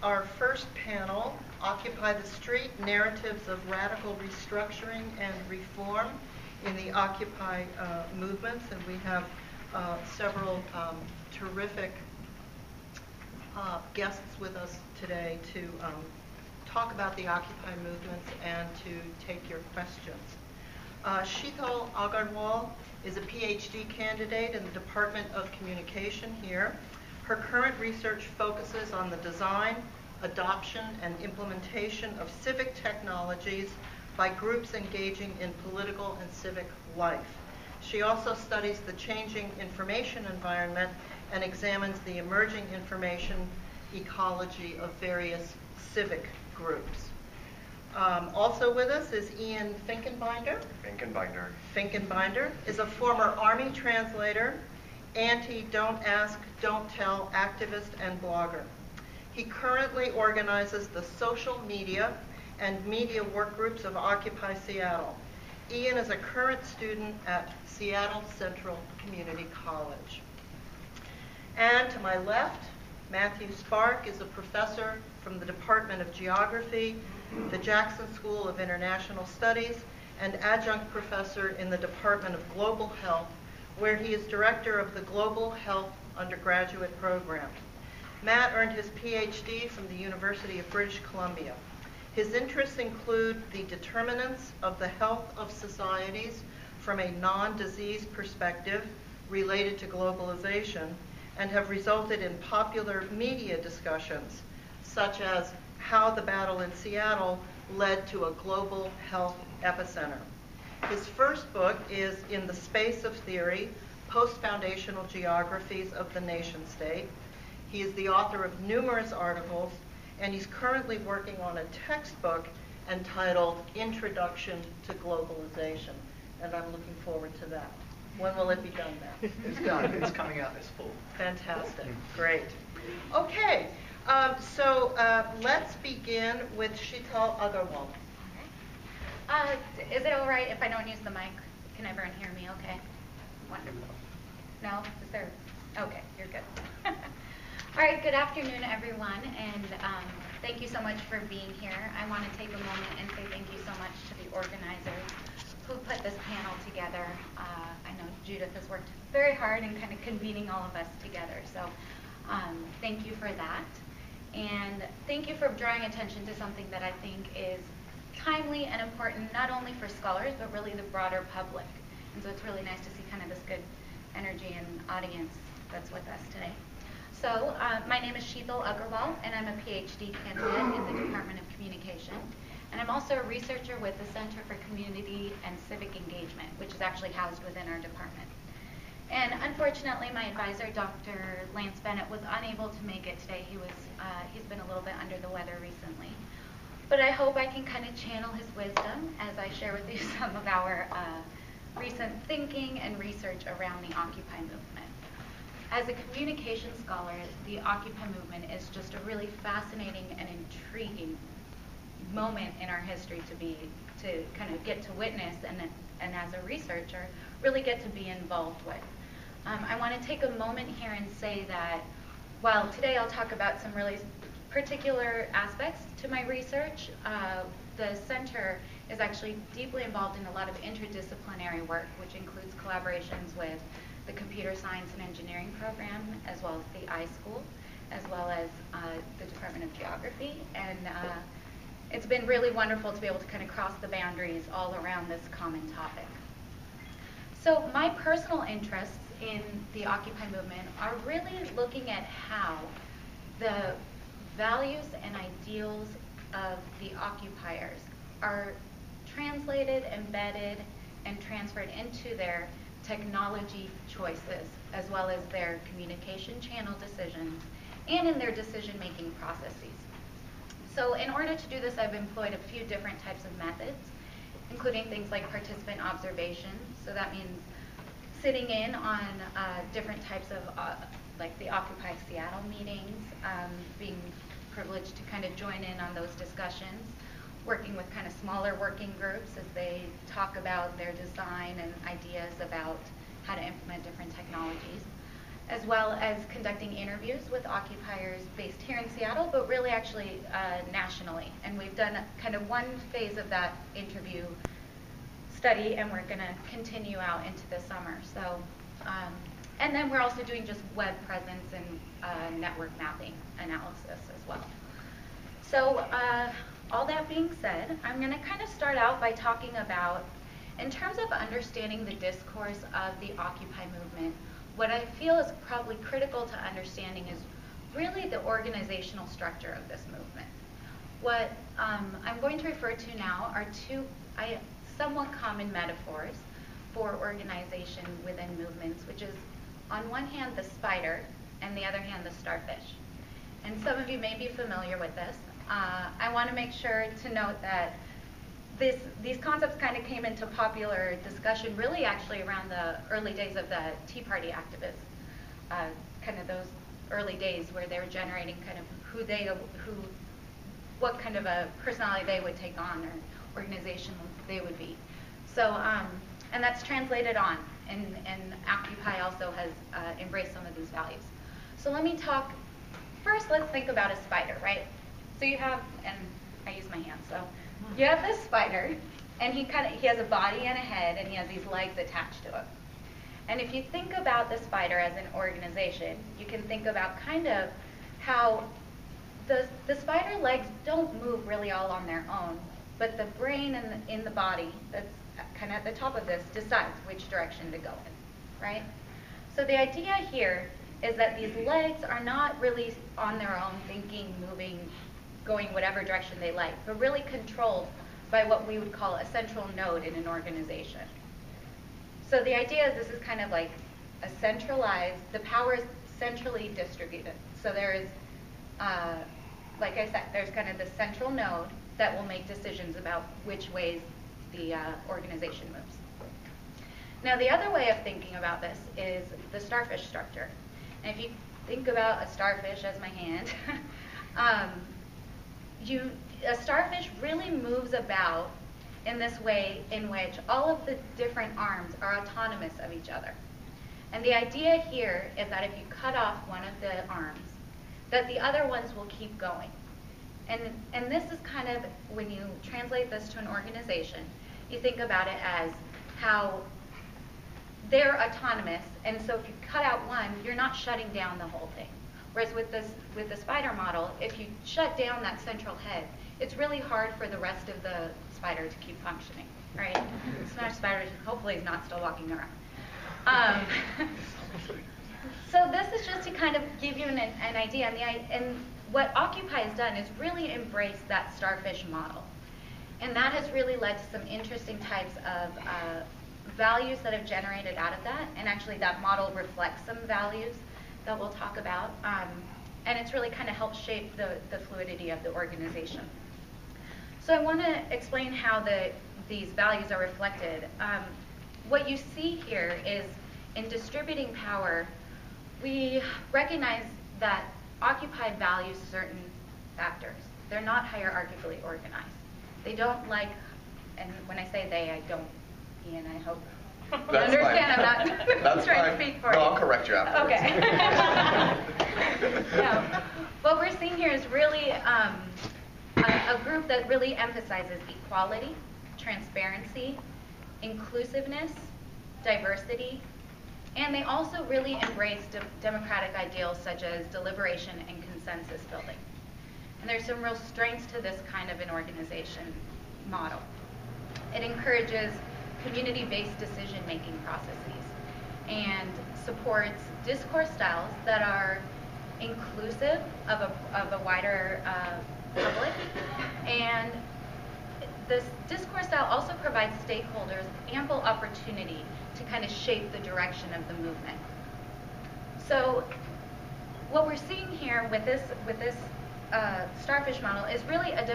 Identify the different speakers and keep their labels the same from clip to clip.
Speaker 1: our first panel, Occupy the Street, Narratives of Radical Restructuring and Reform in the Occupy Movements. And we have several terrific guests with us today to talk about the Occupy movements and to take your questions. Sheetal Agarwal is a PhD candidate in the Department of Communication here. Her current research focuses on the design, adoption, and implementation of civic technologies by groups engaging in political and civic life. She also studies the changing information environment and examines the emerging information ecology of various civic groups. Also with us is Ian Finkenbinder. Finkenbinder is a former Army translator, anti-don't ask, don't tell activist and blogger. He currently organizes the social media and media work groups of Occupy Seattle. Ian is a current student at Seattle Central Community College. And to my left, Matthew Spark is a professor from the Department of Geography, the Jackson School of International Studies, and adjunct professor in the Department of Global Health, where he is director of the Global Health undergraduate program. Matt earned his PhD from the University of British Columbia. His interests include the determinants of the health of societies from a non-disease perspective related to globalization, and have resulted in popular media discussions, such as how the battle in Seattle led to a global health epicenter. His first book is In the Space of Theory, Post-Foundational Geographies of the Nation-State. He is the author of numerous articles, and he's currently working on a textbook entitled Introduction to Globalization, and I'm looking forward to that. When will it be done, Matt?
Speaker 2: It's done. It's coming out this fall.
Speaker 1: Fantastic. Great. Okay. So let's begin with Sheetal Agarwal.
Speaker 3: Is it all right if I don't use the mic? Can everyone hear me okay? Wonderful. No? Is there? Okay, you're good. All right, good afternoon, everyone, and thank you so much for being here. I want to take a moment and say thank you so much to the organizers who put this panel together. I know Judith has worked very hard in kind of convening all of us together, so thank you for that. And thank you for drawing attention to something that I think is timely and important, not only for scholars, but really the broader public. And so it's really nice to see kind of this good energy and audience that's with us today. So my name is Sheetal Agarwal, and I'm a PhD candidate in the Department of Communication. And I'm also a researcher with the Center for Community and Civic Engagement, which is actually housed within our department. And unfortunately, my advisor, Dr. Lance Bennett, was unable to make it today. He's been a little bit under the weather recently. But I hope I can kind of channel his wisdom as I share with you some of our recent thinking and research around the Occupy movement. As a communication scholar, the Occupy movement is just a really fascinating and intriguing moment in our history to kind of get to witness and as a researcher, really get to be involved with. I want to take a moment here and say that while today I'll talk about some really particular aspects to my research, the center is actually deeply involved in a lot of interdisciplinary work, which includes collaborations with the Computer Science and Engineering program, as well as the iSchool, as well as the Department of Geography. And it's been really wonderful to be able to kind of cross the boundaries all around this common topic. So my personal interests in the Occupy movement are really looking at how the values and ideals of the occupiers are translated, embedded, and transferred into their technology choices, as well as their communication channel decisions, and in their decision-making processes. So in order to do this, I've employed a few different types of methods, including things like participant observation. So that means sitting in on different types of, like the Occupy Seattle meetings, being privileged to kind of join in on those discussions, working with kind of smaller working groups as they talk about their design and ideas about how to implement different technologies, as well as conducting interviews with occupiers based here in Seattle, but really actually nationally. And we've done kind of one phase of that interview study, and we're going to continue out into the summer. So, and then we're also doing just web presence and network mapping analysis as well. So all that being said, I'm going to kind of start out by talking about, in terms of understanding the discourse of the Occupy movement, what I feel is probably critical to understanding is really the organizational structure of this movement. What I'm going to refer to now are two somewhat common metaphors for organization within movements, which is on one hand the spider and the other hand the starfish. And some of you may be familiar with this. I want to make sure to note that these concepts kind of came into popular discussion really actually around the early days of the Tea Party activists, kind of those early days where they were generating kind of what kind of a personality they would take on or organization they would be. So, and that's translated on, and Occupy also has embraced some of these values. So let me talk, first let's think about a spider, right? So you have, and I use my hand, so you have this spider, and he has a body and a head, and he has these legs attached to him. And if you think about the spider as an organization, you can think about kind of how the spider legs don't move really all on their own, but the brain in the body that's kind of at the top of this decides which direction to go in, right? So the idea here is that these legs are not really on their own thinking, moving, going whatever direction they like, but really controlled by what we would call a central node in an organization. So the idea is this is kind of like a centralized, the power is centrally distributed. So there is, like I said, there's kind of the central node that will make decisions about which ways the organization moves. Now the other way of thinking about this is the starfish structure. And if you think about a starfish as my hand, a starfish really moves about in this way in which all of the different arms are autonomous of each other. And the idea here is that if you cut off one of the arms, that the other ones will keep going. And this is kind of, when you translate this to an organization, you think about it as how they're autonomous, and so if you cut out one, you're not shutting down the whole thing. Whereas with the spider model, if you shut down that central head, it's really hard for the rest of the spider to keep functioning, right? Smash spider hopefully is not still walking around. So this is just to kind of give you an idea, and what Occupy has done is really embrace that starfish model. And that has really led to some interesting types of values that have generated out of that, and actually that model reflects some values that we'll talk about, and it's really kind of helped shape the fluidity of the organization. So I want to explain how these values are reflected. What you see here is, in distributing power, we recognize that Occupy values certain factors. They're not hierarchically organized. They don't like, and when I say they, I don't, Ian, I hope you understand.
Speaker 2: Fine.
Speaker 3: I'm not trying to speak for you.
Speaker 2: I'll correct you afterwards.
Speaker 3: Okay. No. What we're seeing here is really a group that really emphasizes equality, transparency, inclusiveness, diversity, and they also really embrace democratic ideals such as deliberation and consensus building. And there's some real strengths to this kind of an organization model. It encourages community-based decision-making processes and supports discourse styles that are inclusive of a wider public. And this discourse style also provides stakeholders ample opportunity to kind of shape the direction of the movement. So what we're seeing here with this starfish model is really a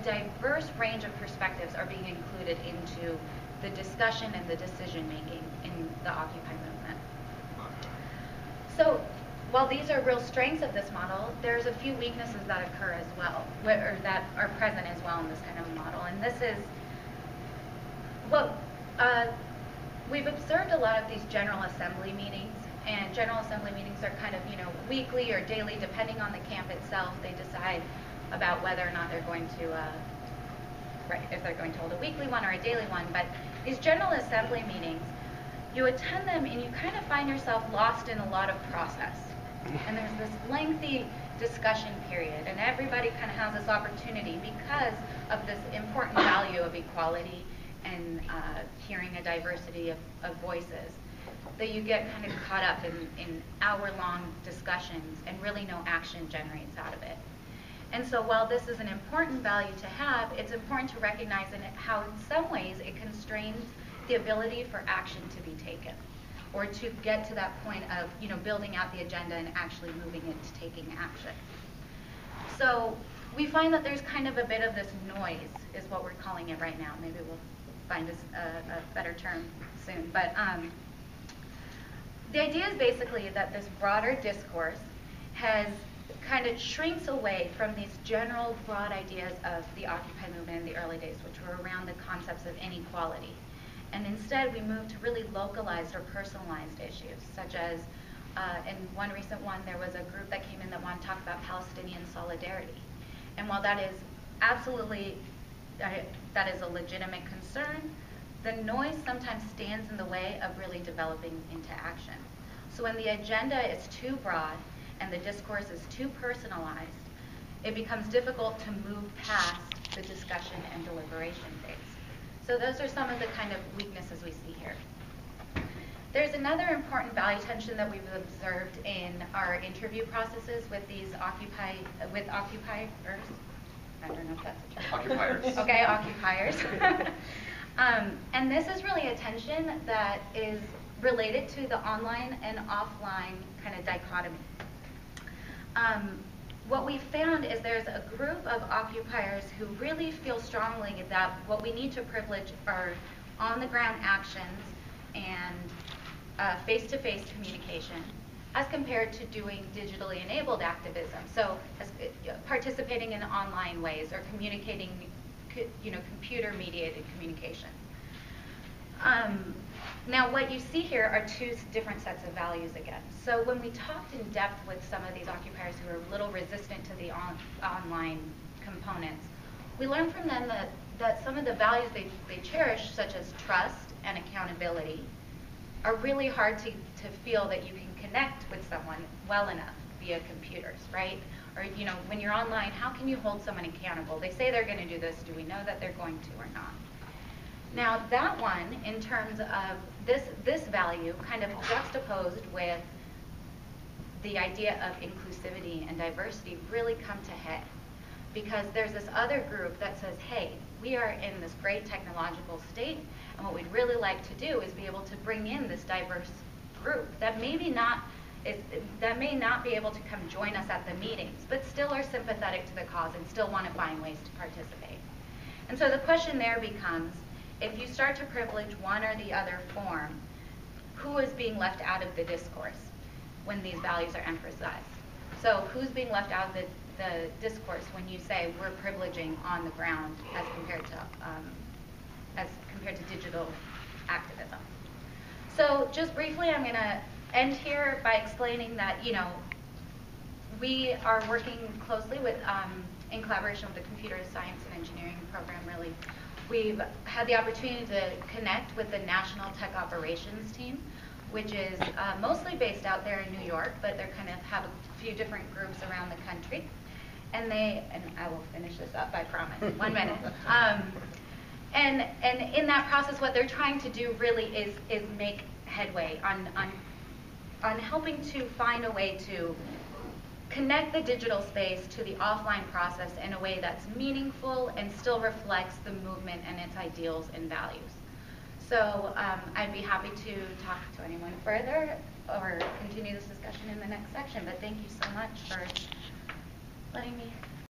Speaker 3: diverse range of perspectives are being included into the discussion and the decision making in the Occupy movement. So while these are real strengths of this model, there's a few weaknesses that occur as well, or that are present as well in this kind of model. And this is what we've observed a lot of these General Assembly meetings And General Assembly meetings are kind of, weekly or daily, depending on the camp itself. They decide about whether or not they're going to, if they're going to hold a weekly one or a daily one. But these General Assembly meetings, you attend them and you kind of find yourself lost in a lot of process. And there's this lengthy discussion period, and everybody kind of has this opportunity because of this important value of equality and hearing a diversity of voices, that you get kind of caught up in hour-long discussions and really no action generates out of it. And so while this is an important value to have, it's important to recognize how in some ways it constrains the ability for action to be taken, or to get to that point of building out the agenda and actually moving it to taking action. So we find that there's kind of a bit of this noise, is what we're calling it right now. Maybe we'll find a better term soon. But the idea is basically that this broader discourse has kind of shrinks away from these general broad ideas of the Occupy movement in the early days, which were around the concepts of inequality. And instead, we moved to really localized or personalized issues, such as, in one recent one, there was a group that came in that wanted to talk about Palestinian solidarity. And while that is absolutely, that is a legitimate concern, the noise sometimes stands in the way of really developing into action. So when the agenda is too broad and the discourse is too personalized, it becomes difficult to move past the discussion and deliberation phase. So those are some of the kind of weaknesses we see here. There's another important value tension that we've observed in our interview processes with these occupiers. I don't know if that's a term.
Speaker 2: Occupiers.
Speaker 3: Okay, occupiers. And this is really a tension that is related to the online and offline kind of dichotomy. What we found is there's a group of occupiers who really feel strongly that what we need to privilege are on-the-ground actions and face-to-face communication, as compared to doing digitally enabled activism. So participating in online ways or communicating, computer-mediated communication. Now, what you see here are two different sets of values again. So when we talked in depth with some of these occupiers who are a little resistant to the online components, we learned from them that some of the values they cherish, such as trust and accountability, are really hard to feel that you can connect with someone well enough via computers, right? Or, when you're online, how can you hold someone accountable? They say they're going to do this. Do we know that they're going to or not? Now, that one, in terms of this value, kind of juxtaposed with the idea of inclusivity and diversity, really come to head. Because there's this other group that says, hey, we are in this great technological state, and what we'd really like to do is be able to bring in this diverse group that may not be able to come join us at the meetings, but still are sympathetic to the cause and still want to find ways to participate. And so the question there becomes, if you start to privilege one or the other form, who is being left out of the discourse when these values are emphasized? So who's being left out of the discourse when you say we're privileging on the ground as compared to digital activism? So just briefly, I'm going to end here by explaining that, we are working closely with, in collaboration with the Computer Science and Engineering program, really. We've had the opportunity to connect with the National Tech Operations team, which is mostly based out there in New York, but they kind of have a few different groups around the country. And I will finish this up, I promise, 1 minute. And in that process, what they're trying to do really is make headway on helping to find a way to connect the digital space to the offline process in a way that's meaningful and still reflects the movement and its ideals and values. So I'd be happy to talk to anyone further or continue this discussion in the next section, but thank you so much for letting me